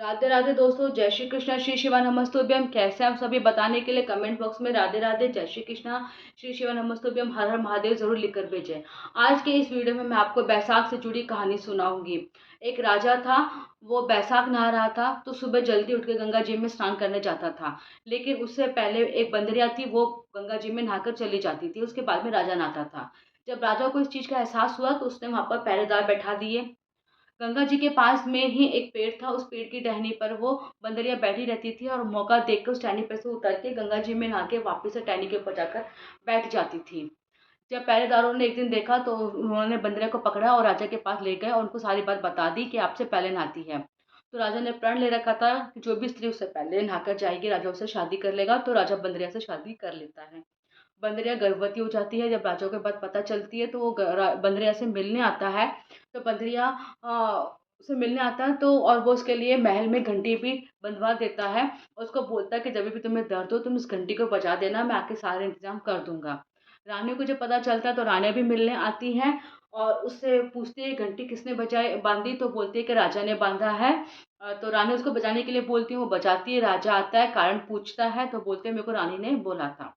राधे राधे दोस्तों, जय श्री कृष्णा, श्री शिवा नमस्तुभ्यम। कैसे हैं आप सभी? बताने के लिए कमेंट बॉक्स में राधे राधे, जय श्री कृष्णा, श्री शिवा नमस्तुभ्यम, हर हर महादेव जरूर लिखकर भेजें। आज के इस वीडियो में मैं आपको बैसाख से जुड़ी कहानी सुनाऊंगी। एक राजा था, वो बैसाख नहा रहा था तो सुबह जल्दी उठ के गंगा जी में स्नान करने जाता था। लेकिन उससे पहले एक बंदरिया थी, वो गंगा जी में नहाकर चली जाती थी, उसके बाद में राजा नहाता था। जब राजा को इस चीज का एहसास हुआ तो उसने वहां पर पहरेदार बैठा दिए। गंगा जी के पास में ही एक पेड़ था, उस पेड़ की टहनी पर वो बंदरिया बैठी रहती थी और मौका देख कर उस टहनी पर से उतर के गंगा जी में नहा के वापिस से टहनी के ऊपर जाकर बैठ जाती थी। जब पहरेदारों ने एक दिन देखा तो उन्होंने बंदरिया को पकड़ा और राजा के पास ले गए और उनको सारी बात बता दी कि आपसे पहले नहाती है। तो राजा ने प्रण ले रखा था कि जो भी स्त्री उससे पहले नहाकर जाएगी राजा उससे शादी कर लेगा, तो राजा बंदरिया से शादी कर लेता है। बंदरिया गर्भवती हो जाती है। जब राजा को बात पता चलती है तो वो बंदरिया से मिलने आता है। तो बंदरिया उसे मिलने आता है तो और वो उसके लिए महल में घंटी भी बंधवा देता है। उसको बोलता है कि जब भी तुम्हें दर्द हो तुम इस घंटी को बजा देना, मैं आके सारे इंतजाम कर दूंगा। रानी को जब पता चलता है तो रानी भी मिलने आती हैं और उससे पूछती है घंटी किसने बजाई बांधी, तो बोलती है कि राजा ने बांधा है। तो रानी उसको बजाने के लिए बोलती है, वो बजाती है। राजा आता है, कारण पूछता है तो बोलते हैं मेरे को रानी ने बोला था।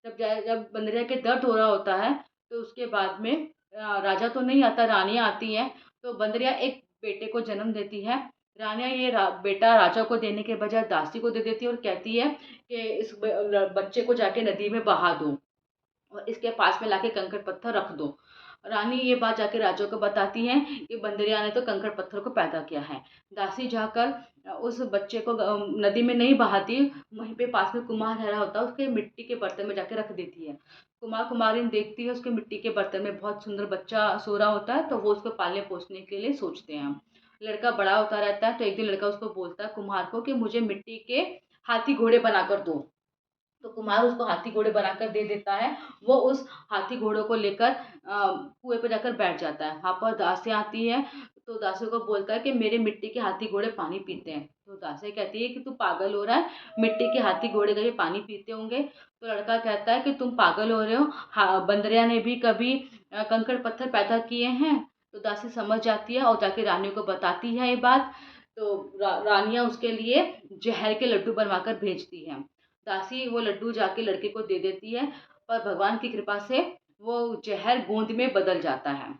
जब बंदरिया के दर्द हो रहा होता है तो उसके बाद में राजा तो नहीं आता, रानियाँ आती हैं। तो बंदरिया एक बेटे को जन्म देती है। रानियाँ बेटा राजा को देने के बजाय दासी को दे देती है और कहती है कि इस बच्चे को जाके नदी में बहा दो और इसके पास में लाके कंकड़ पत्थर रख दो। रानी ये बात जाके राजा को बताती है कि बंदरिया ने तो कंकड़ पत्थर को पैदा किया है। दासी जाकर उस बच्चे को नदी में नहीं बहाती, वहीं पे पास में कुम्हार रह रहा होता है, उसके मिट्टी के बर्तन में जाके रख देती है। कुम्हार कुम्हारिन देखती है उसके मिट्टी के बर्तन में बहुत सुंदर बच्चा सो रहा होता है, तो वो उसको पालने पोसने के लिए सोचते हैं। लड़का बड़ा होता रहता है तो एक दिन लड़का उसको बोलता है कुम्हार को कि मुझे मिट्टी के हाथी घोड़े बनाकर दो। तो कुम्हार उसको हाथी घोड़े बनाकर दे देता है। वो उस हाथी घोड़ों को लेकर कुएं पर जाकर बैठ जाता है। वहाँ पर दासियाँ आती है तो दासियों को बोलता है कि मेरे मिट्टी के हाथी घोड़े पानी पीते हैं। तो दासियाँ कहती है कि तू पागल हो रहा है, मिट्टी के हाथी घोड़े कभी पानी पीते होंगे? तो लड़का कहता है कि तुम पागल हो रहे हो, बंदरिया ने भी कभी कंकड़ पत्थर पैदा किए हैं। तो दासी समझ जाती है और जाके रानी को बताती है ये बात। तो रानियाँ उसके लिए जहर के लड्डू बनवाकर भेजती हैं। दासी वो लड्डू जाके लड़के को दे देती है, पर भगवान की कृपा से वो जहर गोंद में बदल जाता है।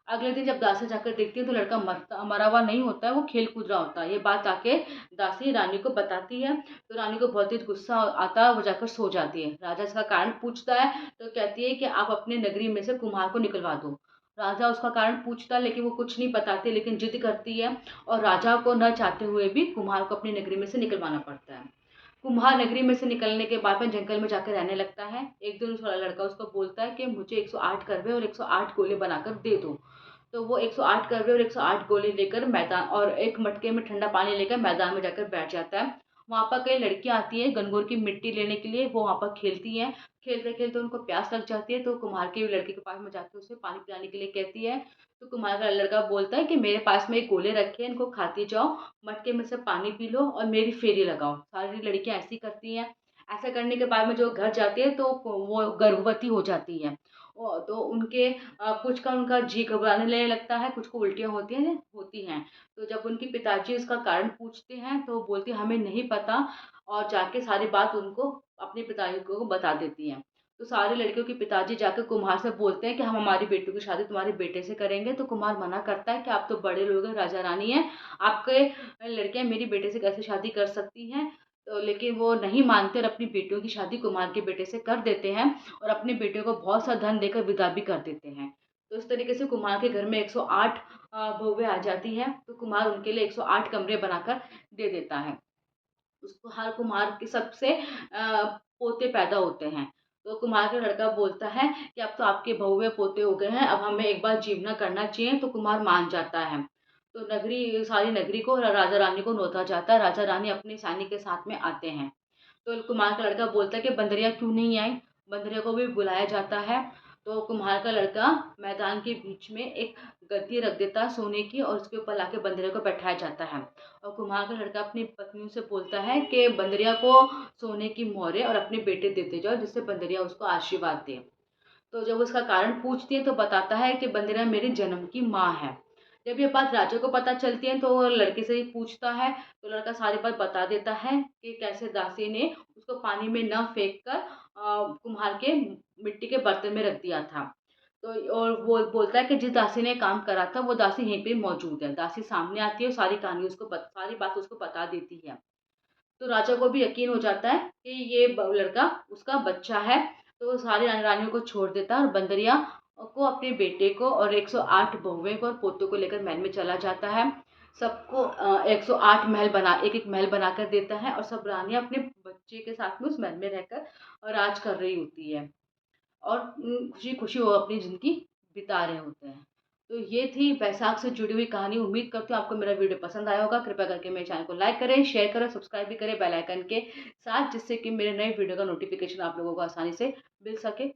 अगले दिन जब दासी जाकर देखती है तो लड़का मरा हुआ नहीं होता है, वो खेल कूद रहा होता है। ये बात आके दासी रानी को बताती है तो रानी को बहुत तेज गुस्सा आता है, वो जाकर सो जाती है। राजा इसका कारण पूछता है तो कहती है कि आप अपने नगरी में से कुम्हार को निकलवा दो। राजा उसका कारण पूछता है लेकिन वो कुछ नहीं बताती, लेकिन जिद करती है और राजा को न चाहते हुए भी कुम्हार को अपनी नगरी में से निकलवाना पड़ता है। कुम्हार नगरी में से निकलने के बाद में जंगल में जाकर रहने लगता है। एक दिन उस वाला लड़का उसको बोलता है कि मुझे 108 करवे और 108 गोले बनाकर दे दो। तो वो 108 करवे और 108 गोले लेकर मैदान और एक मटके में ठंडा पानी लेकर मैदान में जाकर बैठ जाता है। वहाँ पर कई लड़कियाँ आती हैं गनगौर की मिट्टी लेने के लिए, वो वहाँ पर खेलती हैं। खेलते खेलते उनको प्यास लग जाती है तो कुम्हार के लड़के के पास में जाकर उसे पानी पिलाने के लिए कहती है। तो कुम्हार का लड़का बोलता है कि मेरे पास में एक गोले रखे हैं, इनको खाती जाओ, मटके में से पानी पी लो और मेरी फेरी लगाओ। सारी लड़कियां ऐसी करती हैं। ऐसा करने के बाद में जो घर जाती है तो वो गर्भवती हो जाती है। तो उनके कुछ का उनका जी घबराने लगने लगता है, कुछ को उल्टियाँ होती हैं। तो जब उनके पिताजी उसका कारण पूछते हैं तो बोलती है हमें नहीं पता, और जाके सारी बात उनको अपने पिताजी को बता देती हैं। तो सारी लड़कियों के पिताजी जाकर कुम्हार से बोलते हैं कि हम हमारी बेटी की शादी तुम्हारे बेटे से करेंगे। तो कुम्हार मना करता है कि आप तो बड़े लोग हैं, राजा रानी हैं, आपके लड़कियां मेरी बेटे से कैसे शादी कर सकती हैं? तो लेकिन वो नहीं मानते और अपनी बेटियों की शादी कुमार के बेटे से कर देते हैं और अपने बेटे को बहुत सा धन देकर विदा भी कर देते हैं। तो इस तरीके से कुमार के घर में 108 बहुएं आ जाती हैं। तो कुमार उनके लिए 108 कमरे बनाकर दे देता है। उसको हर कुम्हार के सबसे पोते पैदा होते हैं। तो कुम्हार का लड़का बोलता है कि अब तो आपके बहुए पोते हो गए हैं, अब हमें एक बार जीवना करना चाहिए। तो कुम्हार मान जाता है। तो सारी नगरी को राजा रानी को नौता जाता है। राजा रानी अपने सैनिक के साथ में आते हैं। तो कुम्हार का लड़का बोलता है कि बंदरिया क्यों नहीं आई? बंदरिया को भी बुलाया जाता है। तो कुम्हार का लड़का मैदान के बीच में एक गद्दी रख देता है सोने की और उसके ऊपर लाके बंदरिया को बैठाया जाता है। और कुम्हार का लड़का अपनी पत्नियों से बोलता है कि बंदरिया को सोने की मोहरें और अपने बेटे देते जाओ, जिससे बंदरिया उसको आशीर्वाद दे। तो जब उसका कारण पूछती है तो बताता है कि बंदरिया मेरे जन्म की माँ है। जब ये बात राजा को पता चलती है तो वो लड़के से ही पूछता है, तो लड़का सारी बात बता देता है कि कैसे दासी ने उसको पानी में न फेंक कर कुम्हार के मिट्टी के बर्तन में रख दिया था। तो और वो बोलता है कि जिस दासी ने काम करा था वो दासी यहीं पे मौजूद है। दासी सामने आती है और सारी कहानी सारी बात उसको बता देती है। तो राजा को भी यकीन हो जाता है कि ये लड़का उसका बच्चा है। तो वो सारी रानियों को छोड़ देता है और बंदरिया को अपने बेटे को और 108 बहुएं को और पोतों को लेकर महल में चला जाता है। सबको 108 महल बना एक एक महल बनाकर देता है और सब रानियां अपने बच्चे के साथ में उस महल में रहकर राज कर रही होती है और खुशी खुशी वो अपनी जिंदगी बिता रहे होते हैं। तो ये थी बैसाख से जुड़ी हुई कहानी। उम्मीद करती हूँ आपको मेरा वीडियो पसंद आया होगा। कृपया करके मेरे चैनल को लाइक करें, शेयर करें, सब्सक्राइब भी करें बेल आइकन के साथ, जिससे कि मेरे नए वीडियो का नोटिफिकेशन आप लोगों को आसानी से मिल सके।